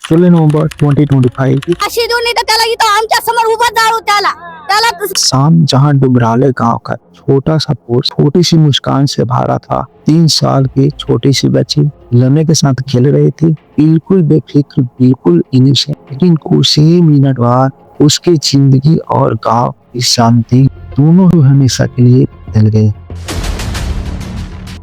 16 नोव्हेंबर 2025 अशी दोन्ही तर त्याला इथं आमच्या समोर उभं जाळू त्याला त्याला शाम जहां डुमराले गांव का छोटा सा पोस्ट छोटी सी मुस्कान से भरा था। 3 साल की छोटी सी बच्ची लम्हे के साथ खेल रही थी, बिल्कुल बेफिक्र, बिल्कुल इनोसेंट। लेकिन कुछ ही मिनट बाद उसकी जिंदगी और गांव की शांति दोनों ही हमेशा के लिए बदल गए।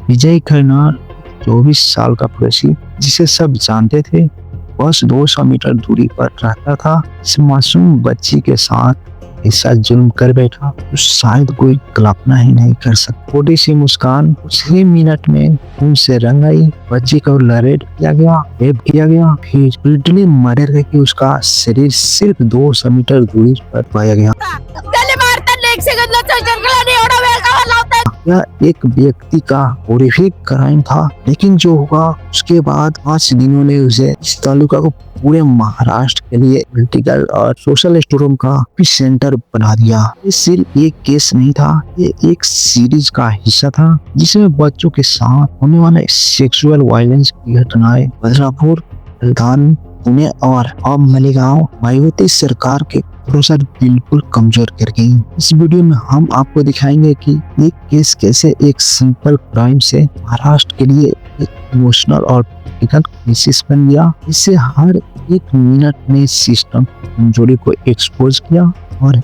विजय खन्नार 24 साल का पड़ोसी, जिसे सब जानते थे, बस 200 मीटर दूरी पर रहता था। इस मासूम बच्ची के साथ ऐसा जुल्म कर बैठा तो शायद कोई कल्पना ही नहीं कर सकता। छोटी सी मुस्कान कुछ ही मिनट में खून से रंग आई। बच्ची को लरेट किया गया, रेप किया गया, फिर ब्रूटली मर्डर करके उसका शरीर सिर्फ 200 मीटर दूरी पर पाया गया। त्याला मारताना एक सेकंदला चर्चला एवढा वेळ का लावतात। यह एक व्यक्ति का हॉरिफिक क्राइम था, लेकिन जो हुआ उसके बाद 5 दिनों ने उसे इस तालुका को पूरे महाराष्ट्र के लिए पॉलिटिकल और सोशल स्टोरम का भी सेंटर बना दिया। ये सिर्फ एक केस नहीं था, ये एक सीरीज का हिस्सा था जिसमें बच्चों के साथ होने वाले सेक्सुअल वायलेंस की घटनाएं बदलापुर, हल्द्वानी, पुणे और अब मालेगांव मायावती सरकार के भरोसा बिल्कुल कमजोर कर गई। इस वीडियो में हम आपको दिखाएंगे कि एक केस कैसे एक सिंपल क्राइम से महाराष्ट्र के लिए एक इमोशनल और पॉलिटिकल क्राइसिस बन गया। इससे हर एक मिनट में सिस्टम कमजोरी को एक्सपोज किया और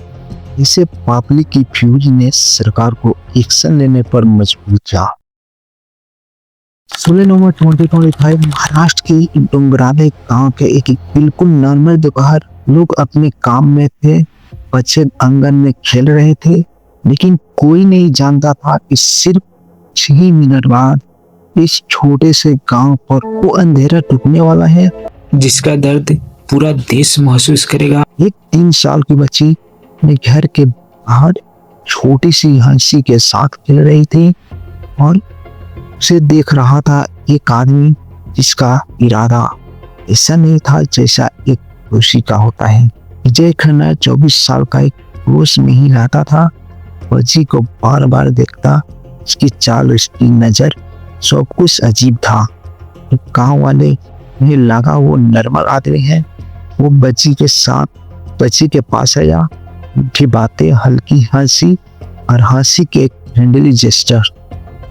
इसे पब्लिक की फ्यूज ने सरकार को एक्शन लेने पर मजबूर किया। 16 नवंबर 2025 महाराष्ट्र के डुमराले गांव के एक बिल्कुल नॉर्मल दोपहर, लोग अपने काम में थे, बच्चे आंगन में खेल रहे थे, लेकिन कोई नहीं जानता था कि सिर्फ 6 मिनट बाद इस छोटे से गांव पर वो अंधेरा टूटने वाला है जिसका दर्द पूरा देश महसूस करेगा। एक 3 साल की बच्ची अपने घर के बाहर छोटी सी हंसी के साथ खेल रही थी और उसे देख रहा था एक आदमी जिसका इरादा ऐसा नहीं था जैसा एक पड़ोसी का होता है। विजय खन्ना 24 साल का एक पड़ोस में ही रहता था। बच्ची को बार बार देखता, उसकी चाल, उसकी नजर, सब कुछ अजीब था। गांव वाले ने लगा वो नॉर्मल आदमी है। वो बच्ची के साथ बच्ची के पास आया, मीठी बातें, हल्की हंसी और हंसी के एक फ्रेंडली जेस्चर,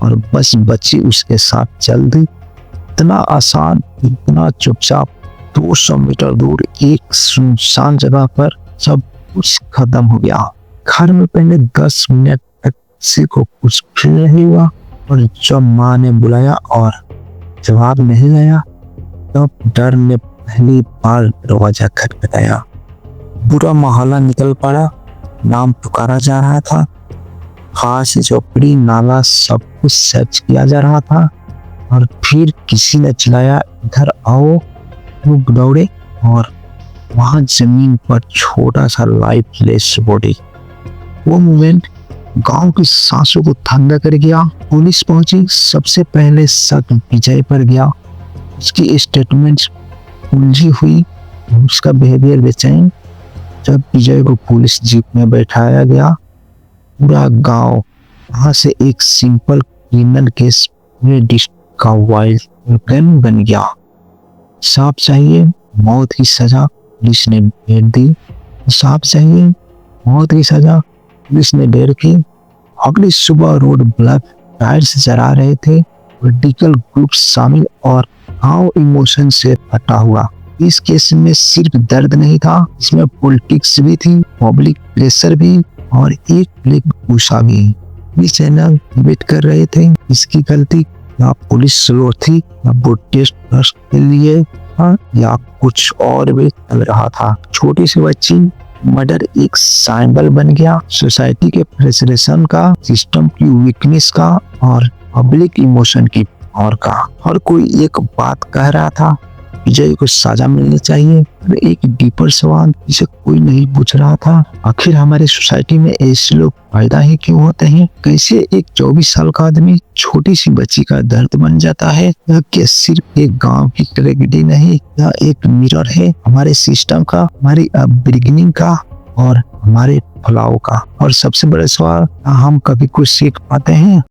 और बस बच्ची उसके साथ चल दी। इतना आसान, इतना चुपचाप। 200 मीटर दूर एक सुनसान जगह पर सब कुछ खत्म हो गया। घर में पहले 10 मिनट तक किसी को कुछ फील नहीं हुआ, और जब माँ ने बुलाया और जवाब नहीं आया, तब डर ने पहली बार दरवाजा खटखटाया। पूरा मोहल्ला निकल पड़ा, नाम पुकारा जा रहा था, खास झोपड़ी, नाला, सब कुछ सर्च किया जा रहा था। और फिर किसी ने चिल्लाया, इधर आओ। लोग दौड़े और वहां जमीन पर छोटा सा लाइफलेस बॉडी। वो मोमेंट गांव की सांसों को ठंडा कर गया। पुलिस पहुंची, सबसे पहले शक विजय पर गया। उसकी स्टेटमेंट उलझी हुई, उसका बिहेवियर बेचैन। जब विजय को पुलिस जीप में बैठाया गया, पूरा गांव वहां से एक सिंपल क्रिमिनल केस में डिस्ट्रिक्ट का वाइल्ड गन बन गया। साफ चाहिए मौत की सजा, पुलिस ने भेज दी। साफ चाहिए मौत की सजा, पुलिस ने डेर की। अगली सुबह रोड ब्लॉक टायर से जला रहे थे, पॉलिटिकल ग्रुप शामिल और गांव इमोशन से फटा हुआ। इस केस में सिर्फ दर्द नहीं था, इसमें पॉलिटिक्स भी थी, पब्लिक प्रेशर भी, और एक ब्लैक गुस्सा भी। ये चैनल डिबेट कर रहे थे इसकी गलती या पुलिस स्लो थी, या प्रोटेस्ट के लिए था, या कुछ और भी चल रहा था। छोटी सी बच्ची मर्डर एक सिंबल बन गया, सोसाइटी के फ्रस्ट्रेशन का, सिस्टम की वीकनेस का और पब्लिक इमोशन की पावर का। हर कोई एक बात कह रहा था, विजय को सजा मिलनी चाहिए। एक डीपर सवाल जिसे कोई नहीं पूछ रहा था, आखिर हमारे सोसाइटी में ऐसे लोग पैदा ही क्यों होते हैं? कैसे एक 24 साल का आदमी छोटी सी बच्ची का दर्द बन जाता है? यह क्या सिर्फ एक गांव की ट्रेजेडी नहीं, यह एक मिरर है हमारे सिस्टम का, हमारी अपब्रिंगिंग का और हमारे फलाव का। और सबसे बड़ा सवाल, हम कभी कुछ सीख पाते हैं?